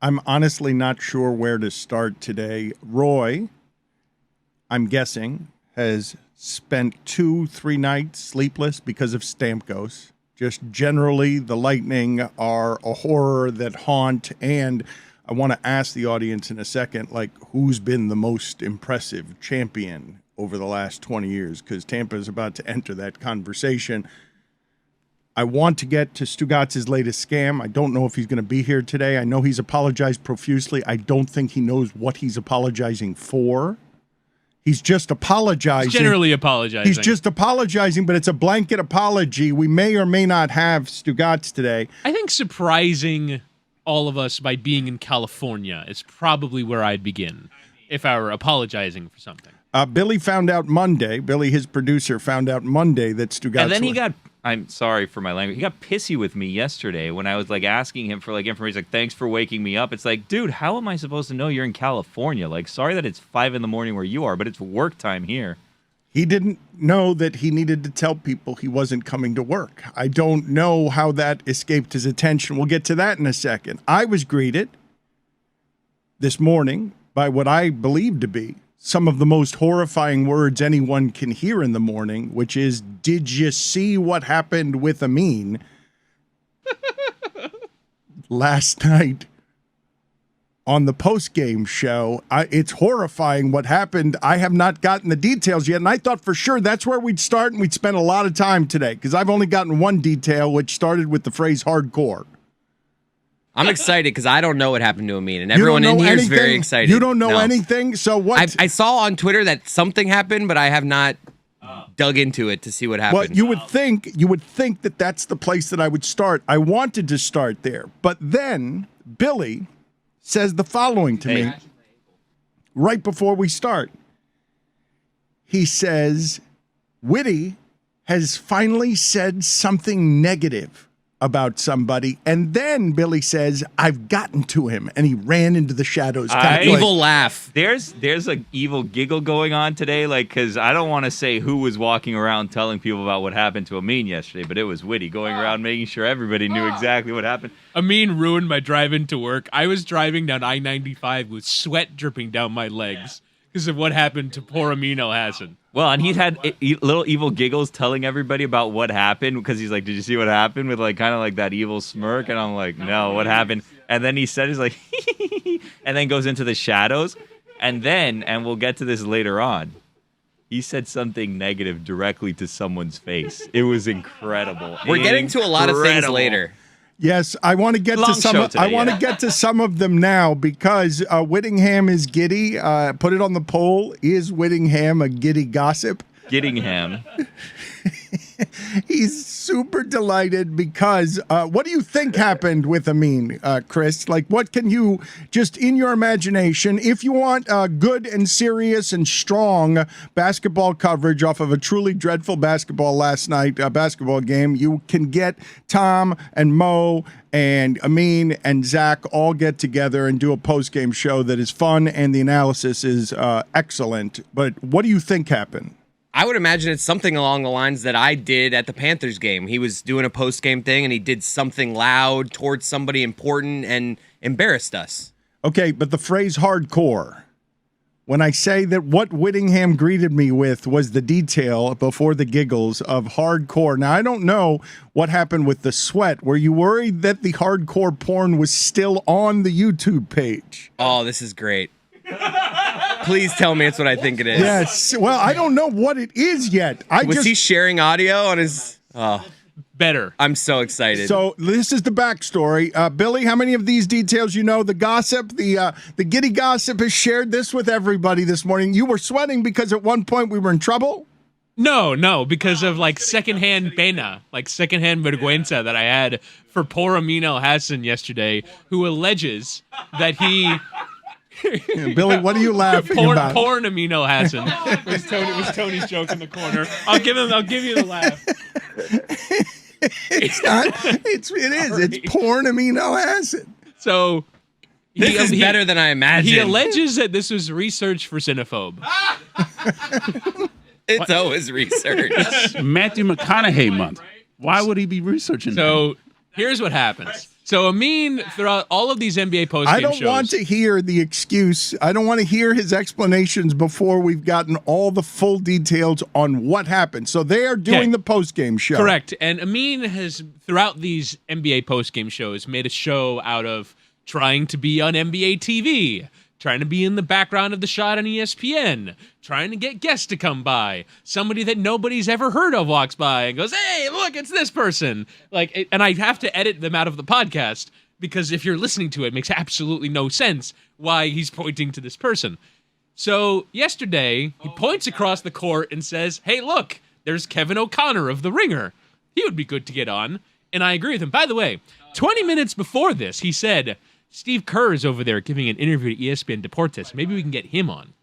I'm honestly not sure where to start today. Roy, I'm guessing, has spent 2-3 nights sleepless because of Stamkos. Just generally, the Lightning are a horror that haunt, and I want to ask the audience in a second, like, who's been the most impressive champion over the last 20 years? Because Tampa is about to enter that conversation. I want to get to Stugatz's latest scam. I don't know if he's going to be here today. I know he's apologized profusely. I don't think he knows what he's apologizing for. He's just apologizing. He's generally apologizing. He's just apologizing, but it's a blanket apology. We may or may not have Stugatz today. I think surprising all of us by being in California is probably where I'd begin if I were apologizing for something. Billy found out Monday. Billy, his producer, found out Monday that Stugatz. And then he got. I'm sorry for my language. He got pissy with me yesterday when I was like asking him for like information. Like, thanks for waking me up. It's like, dude, how am I supposed to know you're in California? Like, sorry that it's 5 a.m. where you are, but it's work time here. He didn't know that he needed to tell people he wasn't coming to work. I don't know how that escaped his attention. We'll get to that in a second. I was greeted this morning by what I believe to be some of the most horrifying words anyone can hear in the morning, which is, did you see what happened with Amin last night on the post-game show? It's horrifying what happened. I have not gotten the details yet, and I thought for sure that's where we'd start, and we'd spend a lot of time today, because I've only gotten one detail, which started with the phrase hardcore. I'm excited because I don't know what happened to Amin, and everyone in here is very excited. You don't know anything? So what? I saw on Twitter that something happened, but I have not dug into it to see what happened. Well, you would think that that's the place that I would start. I wanted to start there, but then Billy says the following to me right before we start. He says, Whitty has finally said something negative about somebody, and then Billy says, I've gotten to him, and he ran into the shadows. Evil laugh. There's an evil giggle going on today, like, because I don't want to say who was walking around telling people about what happened to Amin yesterday, but it was Whitty going around making sure everybody knew exactly what happened. Amin ruined my drive into work. I was driving down I-95 with sweat dripping down my legs because of what happened to poor Amin Elhassan. Well, and he's had little evil giggles telling everybody about what happened, because he's like, did you see what happened? With like kind of like that evil smirk. And I'm like, no, what happened? And then he said, he's like, and then goes into the shadows. And then, and we'll get to this later on, he said something negative directly to someone's face. It was incredible. We're getting to a lot of things later. Yes, I want to get to some. I want to get to some of them now, because Whittingham is giddy. Put it on the poll. Is Whittingham a giddy gossip? Gittingham. He's super delighted because what do you think happened with Amin, Chris? Like, what can you, just in your imagination, if you want good and serious and strong basketball coverage off of a truly dreadful basketball game, you can get Tom and Mo and Amin and Zach all get together and do a post-game show that is fun, and the analysis is excellent. But what do you think happened? I would imagine it's something along the lines that I did at the Panthers game. He was doing a post-game thing, and he did something loud towards somebody important and embarrassed us. Okay, but the phrase hardcore, when I say that what Whittingham greeted me with was the detail before the giggles of hardcore. Now, I don't know what happened with the sweat. Were you worried that the hardcore porn was still on the YouTube page? Oh, this is great. Please tell me it's what I think it is. Yes. Well, I don't know what it is yet. Was he sharing audio on his... Oh, better. I'm so excited. So this is the backstory. Billy, how many of these details you know? The gossip, the giddy gossip has shared this with everybody this morning. You were sweating because at one point we were in trouble? No, because of like secondhand pena, like secondhand vergüenza that I had for poor Amin Elhassan yesterday, who alleges that he... Yeah, Billy, what are you laughing about? Poor Amin Elhassan. It was Tony's joke in the corner. I'll give you the laugh. It's not. It is. It's porn Amin Elhassan. So this is better than I imagined. He alleges that this was research for Cinephobe. It's always research. It's Matthew McConaughey month. Why would he be researching that? So here's what happens. So Amin, throughout all of these NBA postgame I don't shows, want to hear the excuse. I don't want to hear his explanations before we've gotten all the full details on what happened. So they are doing the postgame show. Correct. And Amin has, throughout these NBA postgame shows, made a show out of trying to be on NBA TV, trying to be in the background of the shot on ESPN, trying to get guests to come by. Somebody that nobody's ever heard of walks by and goes, "Hey, look, it's this person." And I have to edit them out of the podcast because if you're listening to it, it makes absolutely no sense why he's pointing to this person. So yesterday, he points across the court and says, "Hey, look, there's Kevin O'Connor of The Ringer. He would be good to get on." And I agree with him. By the way, 20 minutes before this, he said, "Steve Kerr is over there giving an interview to ESPN Deportes. Maybe we can get him on."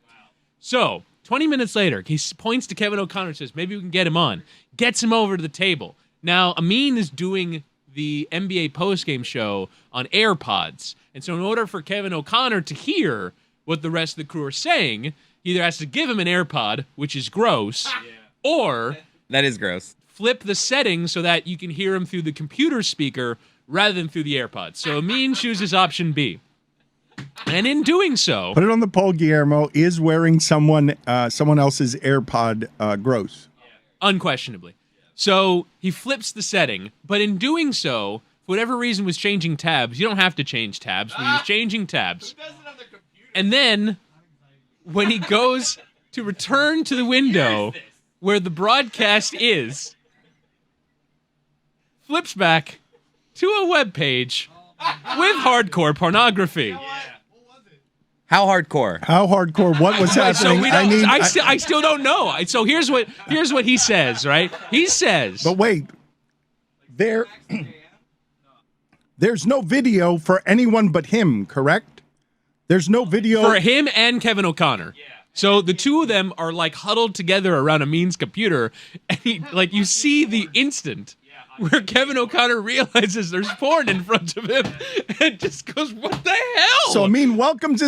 So, 20 minutes later, he points to Kevin O'Connor and says, "Maybe we can get him on." Gets him over to the table. Now, Amin is doing the NBA postgame show on AirPods. And so in order for Kevin O'Connor to hear what the rest of the crew are saying, he either has to give him an AirPod, which is gross, or That is gross. flip the settings so that you can hear him through the computer speaker rather than through the AirPods. So Amin chooses option B. And in doing so, Put it on the poll, Guillermo. Is wearing someone else's AirPod gross? unquestionably. So he flips the setting, but in doing so, for whatever reason was changing tabs. You don't have to change tabs, but he was changing tabs. And then when he goes to return to the window where the broadcast is, flips back to a web page with hardcore pornography. How hardcore? How hardcore? What was So happening? we don't, I still don't know. So here's what he says, right? He says, But wait, there's no video for anyone but him, correct? There's no video for him and Kevin O'Connor. So the two of them are like huddled together around Amin's computer, and you see the instant where Kevin O'Connor realizes there's porn in front of him and just goes, "What the hell?" So Amin welcomes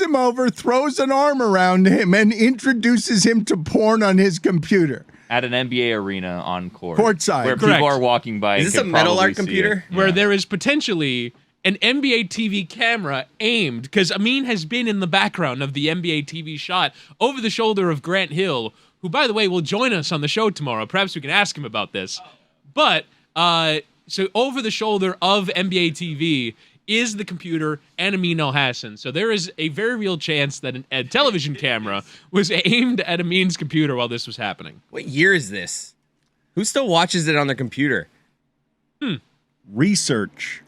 him over, throws an arm around him, and introduces him to porn on his computer. At an NBA arena on court. Courtside. Where Correct. people are walking by. Is and this a can metal probably art see computer? it. where Yeah. there is potentially an NBA TV camera aimed, because Amin has been in the background of the NBA TV shot over the shoulder of Grant Hill, who, by the way, will join us on the show tomorrow. Perhaps we can ask him about this. But, so over the shoulder of NBA TV is the computer and Amin Elhassan. So there is a very real chance that a television camera was aimed at Amin's computer while this was happening. What year is this? Who still watches it on their computer? Research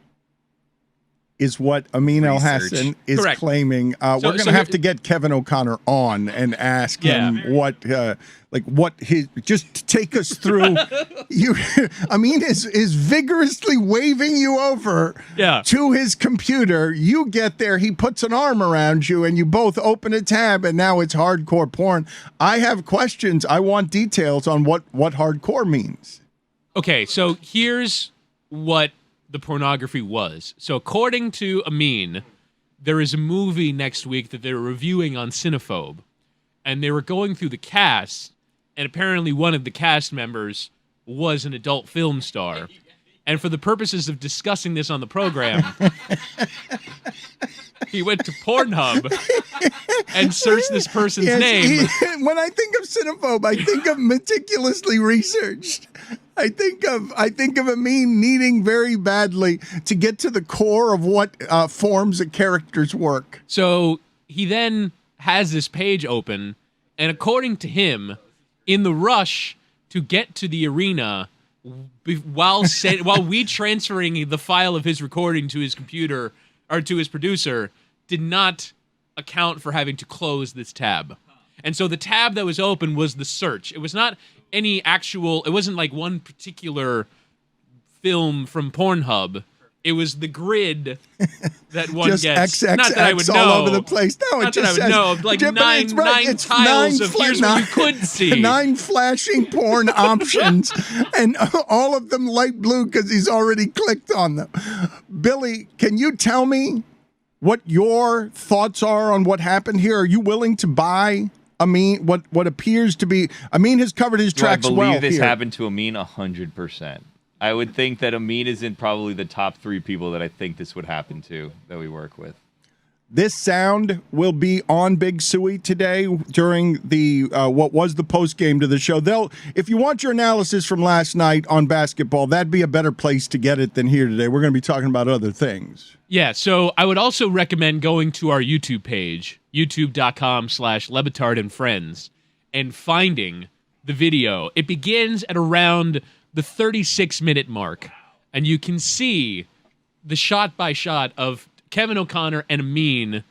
is what Amin Elhassan is Correct. claiming. We're going to so have here- to get Kevin O'Connor on and ask him what his, just to take us through. Amin is vigorously waving you over to his computer. You get there, he puts an arm around you, and you both open a tab, and now it's hardcore porn. I have questions. I want details on what hardcore means. Okay, so here's what the pornography was. So according to Amin, there is a movie next week that they're reviewing on Cinephobe, and they were going through the cast, and apparently one of the cast members was an adult film star. And for the purposes of discussing this on the program, he went to Pornhub and searched this person's name. When I think of Cinephobe, I think of meticulously researched. I think of Amin needing very badly to get to the core of what forms a character's work. So he then has this page open, and according to him, in the rush to get to the arena, while we transferring the file of his recording to his computer or to his producer, did not account for having to close this tab. And so the tab that was open was the search. It was not any actual, it wasn't like one particular film from Pornhub. It was the grid that one just gets. XXX Not that I would know. all over the place. No, Not it just that I would says, know. Like Yeah, but nine it's right. It's tiles of here's what you nine- could see. 9 flashing porn options, and all of them light blue because he's already clicked on them. Billy, can you tell me what your thoughts are on what happened here? Are you willing to buy Amin, what appears to be, Amin has covered his tracks I believe well this here. happened to Amin 100%. I would think that Amin is in probably the top 3 people that I think this would happen to that we work with. This sound will be on Big Suey today during the what was the post game to the show. If you want your analysis from last night on basketball, that'd be a better place to get it than here today. We're going to be talking about other things. Yeah, so I would also recommend going to our YouTube page, youtube.com/Lebitard and Friends, and finding the video. It begins at around the 36-minute mark, and you can see the shot by shot of Kevin O'Connor and Amin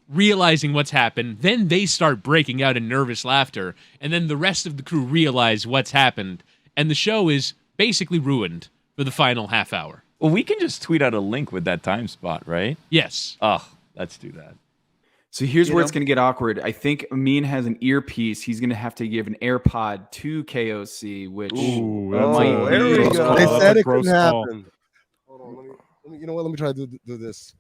realizing what's happened. Then they start breaking out in nervous laughter, and then the rest of the crew realize what's happened, and the show is basically ruined for the final half hour. Well, we can just tweet out a link with that time spot, right? Yes. Oh, let's do that. So here's where it's going to get awkward. I think Amin has an earpiece. He's going to have to give an AirPod to KOC, which there we go. They said it couldn't happen. Hold on, let me. You know what? Let me try to do this.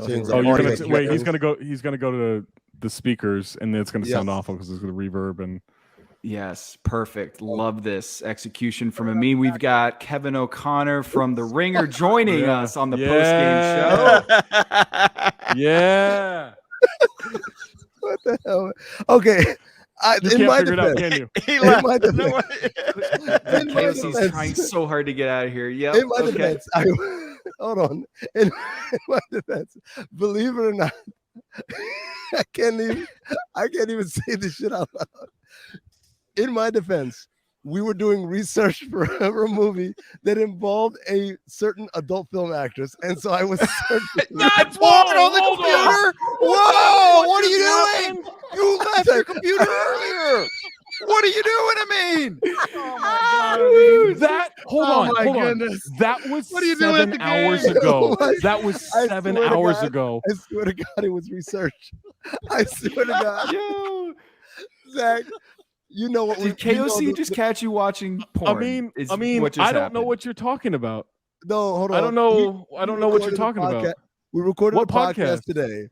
He's gonna go to the speakers, and it's gonna sound awful because it's gonna reverb and. Yes, perfect. Love this execution from Amin. We've got Kevin O'Connor from The Ringer joining us on the post-game show. Yeah. What the hell? Okay. You can't figure it out, can you? KOC's trying so hard to get out of here. Yeah. In my defense, hold on. In my defense, believe it or not, I can't even say this shit out loud. In my defense, we were doing research for a movie that involved a certain adult film actress, and so I was searching. Not porn on the computer. Whoa! What are you doing? You left your computer earlier. What are you doing, Amin? Oh my God! Hold on. Goodness. That was what are you doing 7 hours ago. That was 7 hours ago. I swear to God, it was research. I swear to God. Yo, Zach. You know what? Did KOC just catch you watching porn? I mean, I don't know what you're talking about. No, hold on. I don't know what you're talking about. We recorded a podcast today.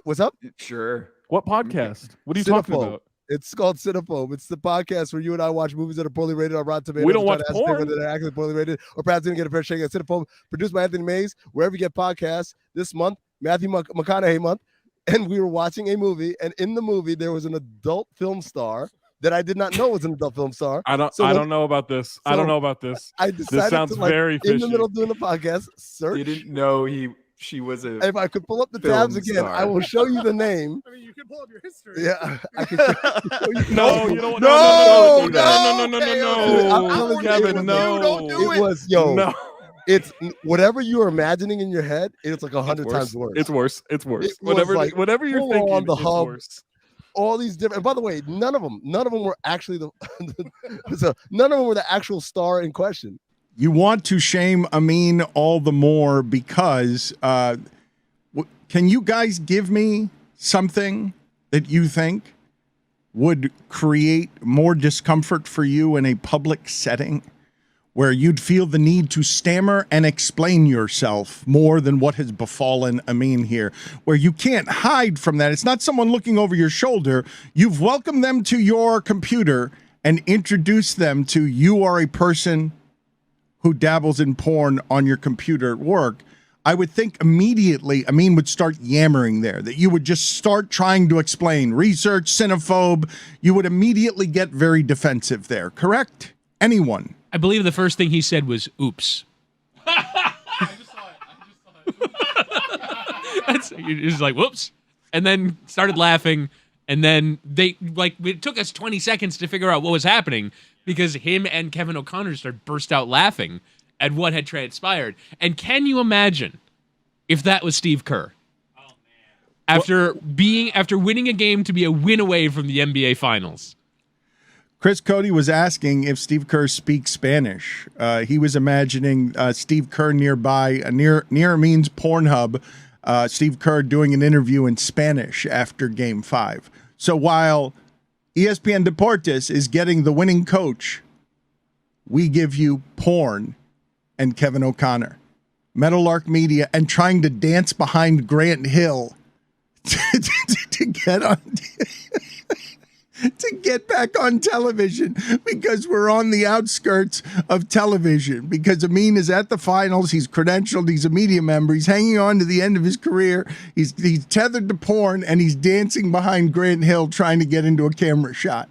What's up? Sure. What podcast? What are you talking about? It's called Cinephobe. It's the podcast where you and I watch movies that are poorly rated on Rotten Tomatoes. We don't watch porn. Whether they're actually poorly rated or perhaps didn't get a fair shake at Cinephobe. Produced by Anthony Mays, wherever you get podcasts. This month, Matthew McConaughey month. And we were watching a movie, and in the movie there was an adult film star that I did not know was an adult film star. I don't know about this. I don't know about this. I decided this sounds very fishy. In the middle of doing the podcast, search. You didn't know she was a. If I could pull up the tabs again, star. I will show you the name. I mean, you can pull up your history. Yeah, I can show you. No, you don't. No, Kevin, no. Don't do it. It was no. It's whatever you are imagining in your head. It's like 100 times worse. It's worse. It's worse. Whatever you're thinking on the is hub, worse. All these different. And by the way, none of them were actually none of them were the actual star in question. You want to shame Amin all the more because can you guys give me something that you think would create more discomfort for you in a public setting where you'd feel the need to stammer and explain yourself more than what has befallen Amin here, where you can't hide from that? It's not someone looking over your shoulder. You've welcomed them to your computer and introduced them to you are a person who dabbles in porn on your computer at work. I would think immediately Amin would start yammering there, that you would just start trying to explain research, cinephobe. You would immediately get very defensive there, correct? Anyone? I believe the first thing he said was, oops. I just saw it. You're just like, whoops. And then started laughing. And then it took us 20 seconds to figure out what was happening because him and Kevin O'Connor burst out laughing at what had transpired. And can you imagine if that was Steve Kerr? Oh, man. After winning a game to be a win away from the NBA Finals. Chris Cody was asking if Steve Kerr speaks Spanish. He was imagining Steve Kerr nearby, near Amin's Pornhub, Steve Kerr doing an interview in Spanish after Game 5. So while ESPN Deportes is getting the winning coach, we give you porn and Kevin O'Connor. Meadowlark Media and trying to dance behind Grant Hill to get on. to get back on television because we're on the outskirts of television. Because Amin is at the finals, he's credentialed, he's a media member, he's hanging on to the end of his career, he's tethered to porn, and he's dancing behind Grant Hill trying to get into a camera shot.